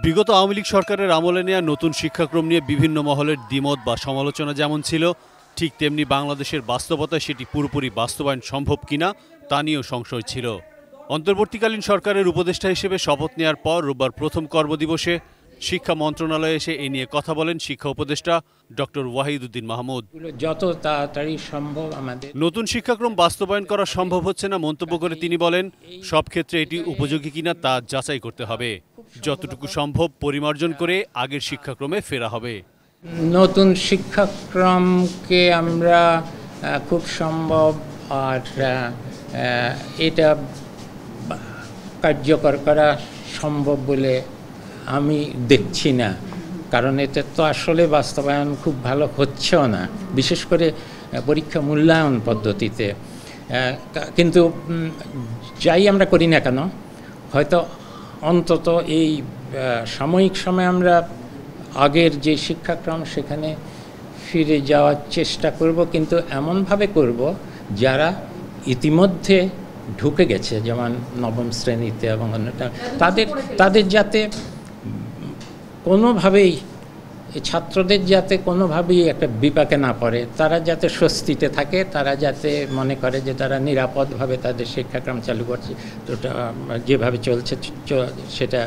বিগত আওয়ামী লীগ সরকারের আমলে নেওয়া নতুন শিক্ষাক্রম নিয়ে বিভিন্ন মহলের দ্বিমত বা সমালোচনা যেমন ছিল, ঠিক তেমনি বাংলাদেশের বাস্তবতায় সেটি পুরোপুরি বাস্তবায়ন সম্ভব কিনা তা নিয়েও সংশয় ছিল। অন্তর্বর্তীকালীন সরকারের উপদেষ্টা হিসেবে শপথ নেওয়ার পর রোববার প্রথম কর্মদিবসে শিক্ষা মন্ত্রণালয়ে এসে এ নিয়ে কথা বলেন শিক্ষা উপদেষ্টা ডক্টর ওয়াহিদুদ্দিন মাহমুদ। যত তাড়াতাড়ি সম্ভব আমাদের নতুন শিক্ষাক্রম বাস্তবায়ন করা সম্ভব হচ্ছে না মন্তব্য করে তিনি বলেন, সব ক্ষেত্রে এটি উপযোগী কিনা তা যাচাই করতে হবে। যতটুকু সম্ভব পরিমার্জন করে আগের শিক্ষাক্রমে ফেরা হবে। নতুন শিক্ষাক্রমকে আমরা খুব সম্ভব আর এটা কার্যকর করা সম্ভব বলে আমি দেখছি না, কারণ এতে তো আসলে বাস্তবায়ন খুব ভালো হচ্ছেও না, বিশেষ করে পরীক্ষা মূল্যায়ন পদ্ধতিতে। কিন্তু যাই আমরা করি না কেন, হয়তো অন্তত এই সাময়িক সময়ে আমরা আগের যে শিক্ষাক্রম সেখানে ফিরে যাওয়ার চেষ্টা করব, কিন্তু এমনভাবে করব যারা ইতিমধ্যে ঢুকে গেছে, যেমন নবম শ্রেণীতে এবং অন্যটা, তাদের যাতে কোনোভাবেই ছাত্রদের যাতে কোনোভাবেই একটা বিপাকে না পড়ে, তারা যাতে স্বস্তিতে থাকে, তারা যাতে মনে করে যে তারা নিরাপদভাবে তাদের শিক্ষাক্রম চালু করছে, তো যেভাবে চলছে সেটা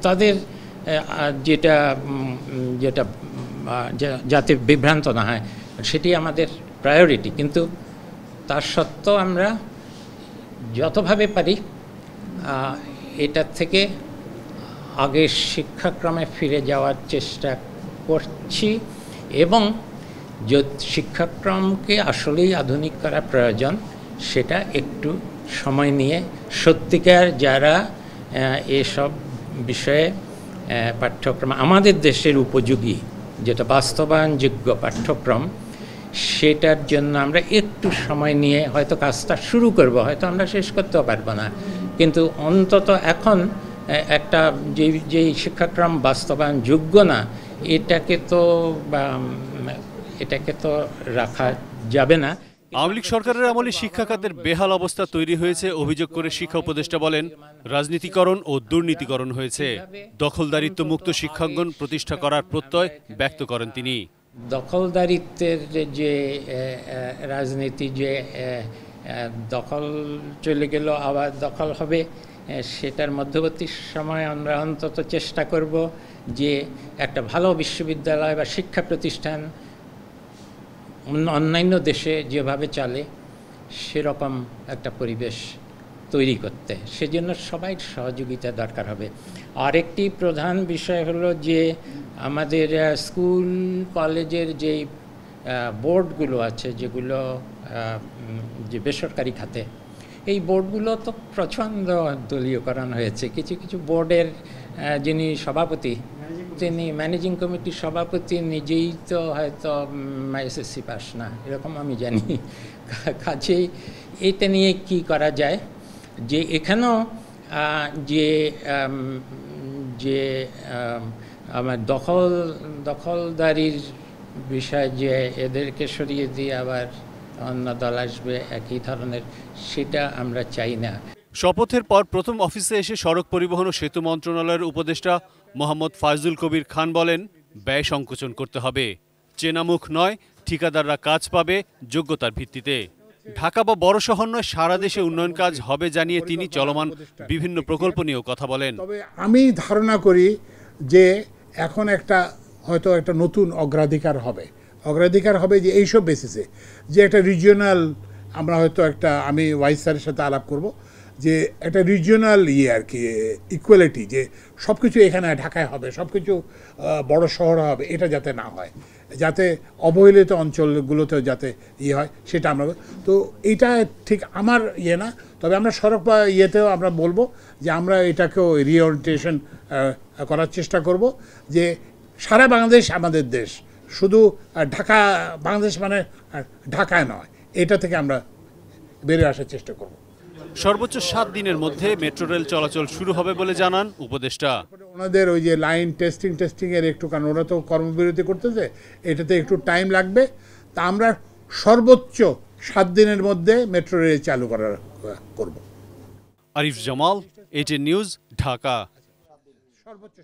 তাদের যেটা যাতে বিভ্রান্ত না হয় সেটি আমাদের প্রায়োরিটি। কিন্তু তার সত্ত্বেও আমরা যতভাবে পারি এটার থেকে আগের শিক্ষাক্রমে ফিরে যাওয়ার চেষ্টা করছি, এবং শিক্ষাক্রমকে আসলেই আধুনিক করা প্রয়োজন সেটা একটু সময় নিয়ে সত্যিকার যারা এসব বিষয়ে পাঠ্যক্রম আমাদের দেশের উপযোগী, যেটা বাস্তবায়নযোগ্য পাঠ্যক্রম, সেটার জন্য আমরা একটু সময় নিয়ে হয়তো কাজটা শুরু করব, হয়তো আমরা শেষ করতেও পারবো না, কিন্তু অন্তত এখন একটা যেই শিক্ষাক্রম বাস্তবায়নযোগ্য না, এটাকে তো রাখা যাবে না। আওয়ামী লীগ সরকারের আমলে শিক্ষা খাতের বেহাল অবস্থা তৈরি হয়েছে অভিযোগ করে শিক্ষা উপদেষ্টা বলেন, রাজনীতিকরণ ও দুর্নীতিকরণ হয়েছে। দখলদারিত্ব মুক্ত শিক্ষাঙ্গন প্রতিষ্ঠা করার প্রত্যয় ব্যক্ত করেন তিনি। দখলদারিত্বের যে রাজনীতি, যে দখল চলে গেল আবার দখল হবে, সেটার মধ্যবর্তী সময় আমরা অন্তত চেষ্টা করব যে একটা ভালো বিশ্ববিদ্যালয় বা শিক্ষা প্রতিষ্ঠান অন্যান্য দেশে যেভাবে চলে সেরকম একটা পরিবেশ তৈরি করতে। সেজন্য সবাই সহযোগিতা দরকার হবে। আরেকটি প্রধান বিষয় হলো যে আমাদের স্কুল কলেজের যেই বোর্ডগুলো আছে, যেগুলো যে বেসরকারি খাতে, এই বোর্ডগুলো তো প্রচণ্ড দলীয়করণ হয়েছে। কিছু কিছু বোর্ডের যিনি সভাপতি, তিনি ম্যানেজিং কমিটির সভাপতি নিজেই তো হয়তো এসএসসি পাস না, এরকম আমি জানি। কাছেই এটা নিয়ে কি করা যায়, যে এখানেও যে আমার দখলদারির বিষয়, যে এদেরকে সরিয়ে দিয়ে আবার অন্য দল আসবে একই ধরনের, সেটা আমরা চাই না। শপথের পর প্রথম অফিসে এসে সড়ক পরিবহন ও সেতু মন্ত্রণালয়ের উপদেষ্টা মোহাম্মদ ফায়জুল কবির খান বলেন, ব্যয় সংকোচন করতে হবে। চেনামুখ নয়, ঠিকাদাররা কাজ পাবে যোগ্যতার ভিত্তিতে। ঢাকা বা বড় শহর নয়, সারা দেশে উন্নয়ন কাজ হবে জানিয়ে তিনি চলমান বিভিন্ন প্রকল্প নিয়েও কথা বলেন। তবে আমি ধারণা করি যে এখন হয়তো একটা নতুন অগ্রাধিকার হবে যে এইসব বেসিসে, যে একটা রিজিওনাল, আমরা হয়তো আমি ওয়াইস স্যারের সাথে আলাপ করব যে একটা রিজিওনাল আর কি ইকুয়ালিটি, যে সব কিছু এখানে ঢাকায় হবে, সব কিছু বড় শহর হবে, এটা যাতে না হয়, যাতে অবহেলিত অঞ্চলগুলোতেও যাতে হয়, সেটা আমরা। তো এইটা ঠিক আমার না, তবে আমরা সড়ক বা ইয়েতেও আমরা বলবো যে আমরা এটাকেও রিওরিয়েন্টেশন করার চেষ্টা করব, যে সারা বাংলাদেশ আমাদের দেশ, শুধু ঢাকা বাংলাদেশ মানে ঢাকায় নয়, এটা থেকে আমরা বেরিয়ে আসার চেষ্টা করব। সর্বোচ্চ 7 দিনের মধ্যে মেট্রো রেল চলাচল শুরু হবে বলে জানান উপদেষ্টা। ওনাদের ওই যে লাইন টেস্টিং এর একটু, কারণ ওরা তো কর্মবিরতি করতেছে, এটাতে একটু টাইম লাগবে। তা আমরা সর্বোচ্চ 7 দিনের মধ্যে মেট্রো রেল চালু করব। Arif Jamal, ATN news, Dhaka. সর্বোচ্চ